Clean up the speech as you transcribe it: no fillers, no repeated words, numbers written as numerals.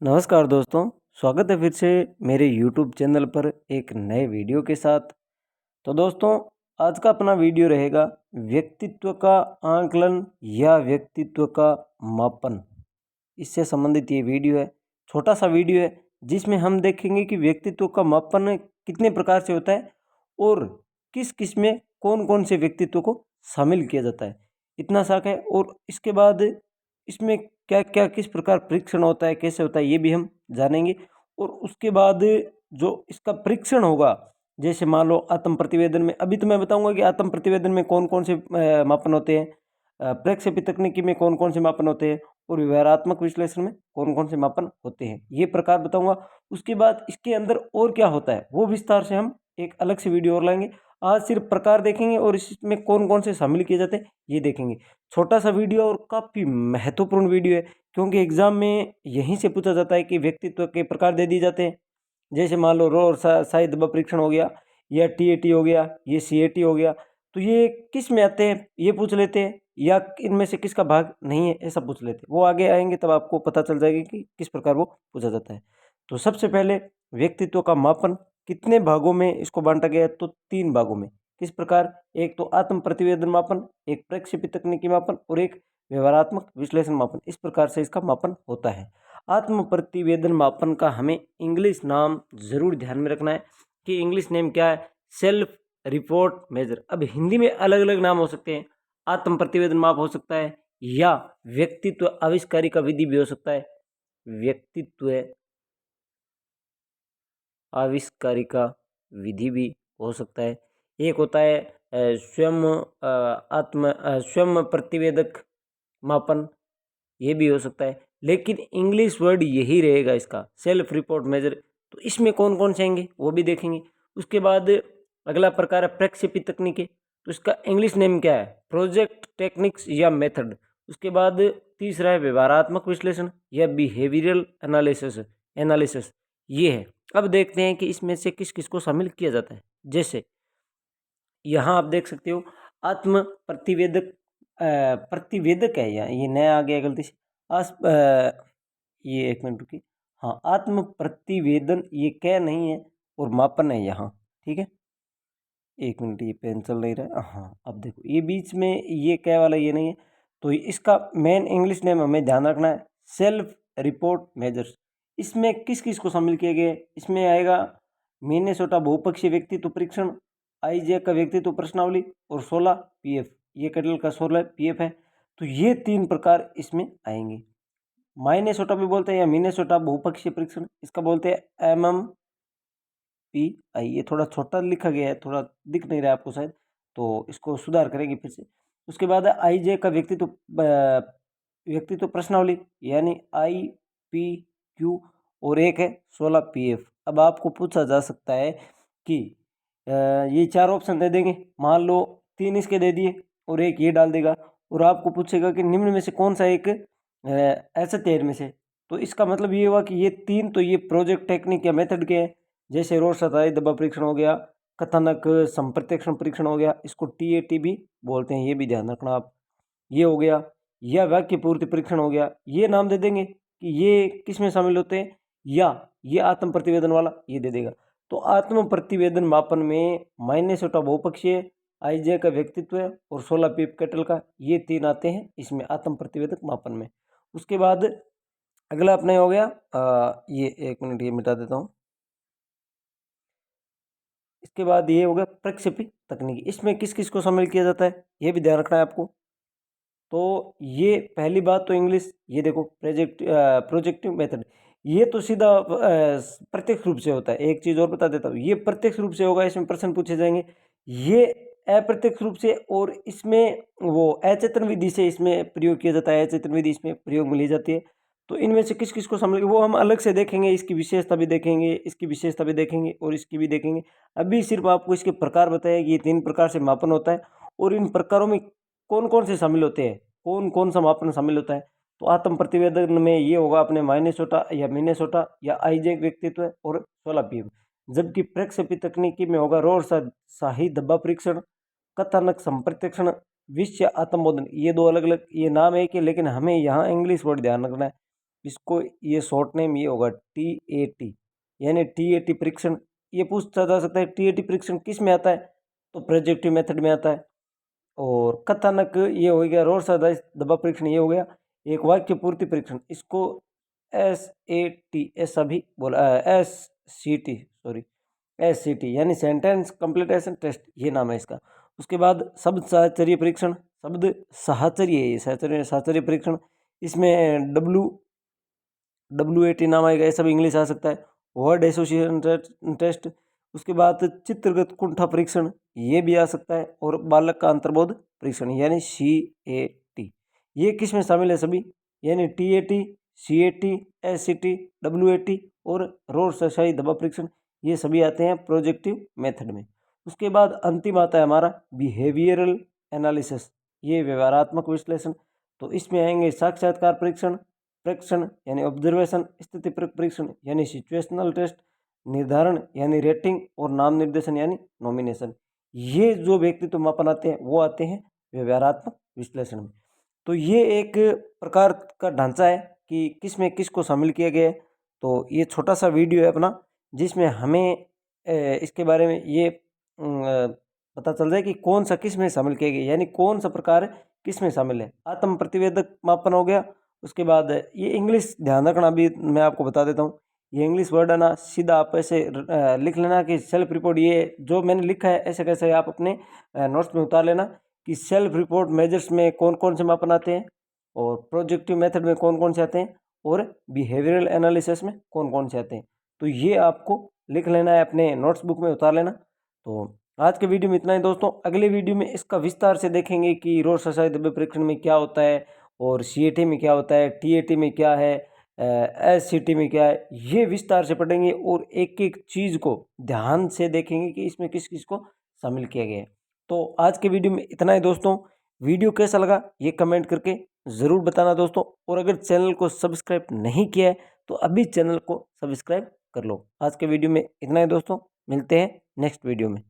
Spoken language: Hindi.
नमस्कार दोस्तों, स्वागत है फिर से मेरे YouTube चैनल पर एक नए वीडियो के साथ। तो दोस्तों, आज का अपना वीडियो रहेगा व्यक्तित्व का आंकलन या व्यक्तित्व का मापन। इससे संबंधित ये वीडियो है। छोटा सा वीडियो है जिसमें हम देखेंगे कि व्यक्तित्व का मापन कितने प्रकार से होता है और किस किस में कौन कौन से व्यक्तित्व को शामिल किया जाता है। इतना सा है और इसके बाद इसमें क्या क्या किस प्रकार परीक्षण होता है, कैसे होता है, ये भी हम जानेंगे। और उसके बाद जो इसका परीक्षण होगा, जैसे मान लो आत्म प्रतिवेदन में, अभी तो मैं बताऊंगा कि आत्म प्रतिवेदन में कौन कौन से मापन होते हैं, प्रक्षेपी तकनीकी में कौन कौन से मापन होते हैं और व्यवहारात्मक विश्लेषण में कौन कौन से मापन होते हैं, ये प्रकार बताऊंगा। उसके बाद इसके अंदर और क्या होता है वो विस्तार से हम एक अलग से वीडियो और लाएंगे। आज सिर्फ प्रकार देखेंगे और इसमें कौन कौन से शामिल किए जाते हैं ये देखेंगे। छोटा सा वीडियो और काफ़ी महत्वपूर्ण वीडियो है, क्योंकि एग्जाम में यहीं से पूछा जाता है कि व्यक्तित्व के प्रकार दे दिए जाते हैं। जैसे मान लो रो और शाही दबाव परीक्षण हो गया, या टीएटी हो गया, ये सीएटी हो गया, तो ये किस में आते हैं ये पूछ लेते हैं, या इनमें से किसका भाग नहीं है ऐसा पूछ लेते हैं। वो आगे आएंगे तब आपको पता चल जाएगा कि किस प्रकार वो पूछा जाता है। तो सबसे पहले व्यक्तित्व का मापन कितने भागों में इसको बांटा गया है, तो 3 भागों में। किस प्रकार? एक तो आत्म प्रतिवेदन मापन, एक प्रक्षेपी तकनीकी मापन और एक व्यवहारात्मक विश्लेषण मापन। इस प्रकार से इसका मापन होता है। आत्म प्रतिवेदन मापन का हमें इंग्लिश नाम जरूर ध्यान में रखना है कि इंग्लिश नेम क्या है, सेल्फ रिपोर्ट मेजर। अब हिंदी में अलग अलग नाम हो सकते हैं, आत्म प्रतिवेदन माप हो सकता है, या व्यक्तित्व आविष्कारिका विधि भी हो सकता है, व्यक्तित्व आविष्कारिका विधि भी हो सकता है। एक होता है स्वयं प्रतिवेदक मापन, ये भी हो सकता है, लेकिन इंग्लिश वर्ड यही रहेगा इसका, सेल्फ रिपोर्ट मेजर। तो इसमें कौन कौन से आएंगे वो भी देखेंगे। उसके बाद अगला प्रकार है प्रक्षेपी तकनीकें, तो इसका इंग्लिश नेम क्या है, प्रोजेक्ट टेक्निक्स या मेथड। उसके बाद तीसरा है व्यवहारात्मक विश्लेषण या बिहेवियरल एनालिसिस ये है। अब देखते हैं कि इसमें से किस किस को शामिल किया जाता है। जैसे यहाँ आप देख सकते हो आत्म प्रतिवेदक, प्रतिवेदक है, या ये नया आ गया गलती से। ये एक मिनट रुकिए। हाँ, आत्म प्रतिवेदन ये क्या नहीं है और मापन है यहाँ, ठीक है। एक मिनट, ये पेन चल नहीं रहा है। हाँ, अब देखो ये बीच में ये क्या वाला ये नहीं है, तो इसका मेन इंग्लिश नेम हमें ध्यान रखना है, सेल्फ रिपोर्ट मेजर्स। इसमें किस किस को शामिल किया गया है? इसमें आएगा मिनेसोटा बहुपक्षीय व्यक्तित्व परीक्षण, आईजैक का व्यक्तित्व प्रश्नावली और 16 पीएफ, ये केटल का 16 पीएफ है। तो ये 3 प्रकार इसमें आएंगे। माइनेसोटा भी बोलते हैं या मिनेसोटा बहुपक्षीय परीक्षण, इसका बोलते हैं MMPI। ये थोड़ा छोटा लिखा गया है, थोड़ा दिख नहीं रहा है आपको शायद, तो इसको सुधार करेंगे फिर से। उसके बाद है आईजे का व्यक्तित्व प्रश्नावली यानी IPQ, और एक है 16 पीएफ। अब आपको पूछा जा सकता है कि ये 4 ऑप्शन दे देंगे, मान लो 3 इसके दे दिए और एक ये डाल देगा, और आपको पूछेगा कि निम्न में से कौन सा एक ऐसे 13 में से। तो इसका मतलब ये हुआ कि ये 3 तो ये प्रोजेक्ट टेक्निक या मेथड के हैं, जैसे रोड सतही दबाव परीक्षण हो गया, कथानक संप्रत्यक्षण परीक्षण हो गया, इसको TAT भी बोलते हैं, ये भी ध्यान रखना आप। ये हो गया, या वाक्य पूर्ति परीक्षण हो गया, ये नाम दे देंगे कि ये किस में शामिल होते हैं, या ये आत्म प्रतिवेदन वाला ये दे देगा। तो आत्म प्रतिवेदन मापन में माइनेसोटा बहुपक्षीय, आईजे का व्यक्तित्व और 16 पीप कैटल का, ये 3 आते हैं इसमें आत्म प्रतिवेदक मापन में। उसके बाद अगला अपने हो गया ये एक मिनट, ये मिटा देता हूँ। इसके बाद ये हो गया प्रक्षेपी तकनीकी, इसमें किस किस को शामिल किया जाता है ये भी ध्यान रखना है आपको। तो ये पहली बात तो इंग्लिश, ये देखो प्रोजेक्टिव मेथड, ये तो सीधा प्रत्यक्ष रूप से होता है। एक चीज़ और बता देता हूँ, ये प्रत्यक्ष रूप से होगा, इसमें प्रश्न पूछे जाएंगे। ये अप्रत्यक्ष रूप से, और इसमें वो अचेतन विधि से इसमें प्रयोग किया जाता है, अचेतन विधि इसमें प्रयोग में ली जाती है। तो इनमें से किस किस को शामिल, वो हम अलग से देखेंगे, इसकी विशेषता भी देखेंगे, इसकी विशेषता भी देखेंगे और इसकी भी देखेंगे। अभी सिर्फ आपको इसके प्रकार बताया कि ये 3 प्रकार से मापन होता है, और इन प्रकारों में कौन कौन से शामिल होते हैं, कौन कौन सा मापन शामिल होता है। तो आत्म प्रतिवेदन में ये होगा अपने माइनेसोटा या मिनेसोटा या आईजैक व्यक्तित्व और 16 पीएम। जबकि प्रक्षेपी तकनीकी में होगा रोड शाही दबाव परीक्षण, कथानक संप्रत्यक्षण, विषय आत्मबोधन। ये 2 अलग अलग ये नाम है कि, लेकिन हमें यहाँ इंग्लिश वर्ड ध्यान रखना है। इसको ये शॉर्ट नेम ये होगा TAT, यानी TAT परीक्षण। ये पूछा जा सकता है TAT परीक्षण किस में आता है, तो प्रोजेक्टिव मेथड में आता है। और कथानक ये हो गया, रोर्स आधारित दबाव परीक्षण ये हो गया। एक वाक्य पूर्ति परीक्षण, इसको SAT ऐसा भी बोला, SCT सॉरी SCT यानी सेंटेंस कंप्लीटेशन टेस्ट, ये नाम है इसका। उसके बाद शब्द साहचर्य परीक्षण, शब्द साहचर्य है ये, साहचर्य परीक्षण, इसमें WAT नाम आएगा, ऐसा भी इंग्लिश आ सकता है। वर्ड एसोसिएशन टेस्ट, उसके बाद चित्रगत कुंठा परीक्षण ये भी आ सकता है, और बालक का अंतर्बोध परीक्षण यानी CAT। ये किस में शामिल है सभी, यानी TAT, CAT, SCT, WAT और रोड सशाई दबाव परीक्षण, ये सभी आते हैं प्रोजेक्टिव मेथड में। उसके बाद अंतिम आता है हमारा बिहेवियरल एनालिसिस, ये व्यवहारात्मक विश्लेषण। तो इसमें आएंगे साक्षात्कार परीक्षण यानी ऑब्जर्वेशन, स्थिति परीक्षण यानी सिचुएशनल टेस्ट, निर्धारण यानी रेटिंग, और नाम निर्देशन यानी नॉमिनेशन। ये जो व्यक्तित्व मापन आते हैं वो आते हैं व्यवहारात्मक विश्लेषण में। तो ये एक प्रकार का ढांचा है कि किस में किसको शामिल किया गया है। तो ये छोटा सा वीडियो है अपना, जिसमें हमें इसके बारे में ये पता चल जाए कि कौन सा किस में शामिल किया गया, यानी कौन सा प्रकार किस में शामिल है। आत्म प्रतिवेदक मापन हो गया। उसके बाद ये इंग्लिश ध्यान रखना, भी मैं आपको बता देता हूँ, ये इंग्लिश वर्ड है ना, सीधा आप ऐसे लिख लेना कि सेल्फ रिपोर्ट, ये जो मैंने लिखा है ऐसे कैसे आप अपने नोट्स में उतार लेना कि सेल्फ रिपोर्ट मेजर्स में कौन कौन से मापन आते हैं, और प्रोजेक्टिव मेथड में कौन कौन से आते हैं, और बिहेवियरल एनालिसिस में कौन कौन से आते हैं। तो ये आपको लिख लेना है, अपने नोट्स बुक में उतार लेना। तो आज के वीडियो में इतना ही दोस्तों। अगले वीडियो में इसका विस्तार से देखेंगे कि रोड सशाई दबाव परीक्षण में क्या होता है, और CAT में क्या होता है, TAT में क्या है, SCT में क्या है, ये विस्तार से पढ़ेंगे, और एक एक चीज़ को ध्यान से देखेंगे कि इसमें किस किस को शामिल किया गया है। तो आज के वीडियो में इतना ही दोस्तों। वीडियो कैसा लगा ये कमेंट करके ज़रूर बताना दोस्तों, और अगर चैनल को सब्सक्राइब नहीं किया है तो अभी चैनल को सब्सक्राइब कर लो। आज के वीडियो में इतना ही दोस्तों, मिलते हैं नेक्स्ट वीडियो में।